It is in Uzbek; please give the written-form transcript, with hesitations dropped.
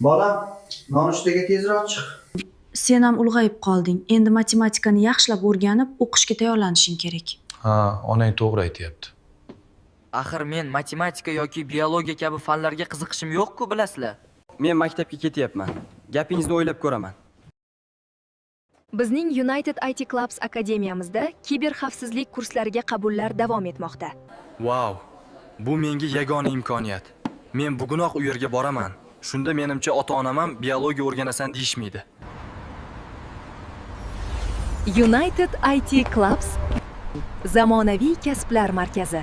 Bolam, nonushtaga tezroq chiq. Sen ham ulg'ayib qolding. Endi matematikani yaxshilab o'rganib, o'qishga tayyorlanishing kerak. Ha, onang to'g'ri aytyapti. Axir men matematika yoki biologiya kabi fanlarga qiziqishim yo'q-ku, bilasizlar. Men maktabga ketyapman. Gapingizni o'ylab ko'raman. Bizning United IT Clubs akademiyamizda kiber xavfsizlik kurslariga qabullar davom etmoqda. Wow, bu menga yagona imkoniyat. Men bugunoq u yerga boraman. Shunda menimcha ota-onam ham biologiya o'rganasan deyishmaydi. United IT Clubs zamonaviy kasblar markazi.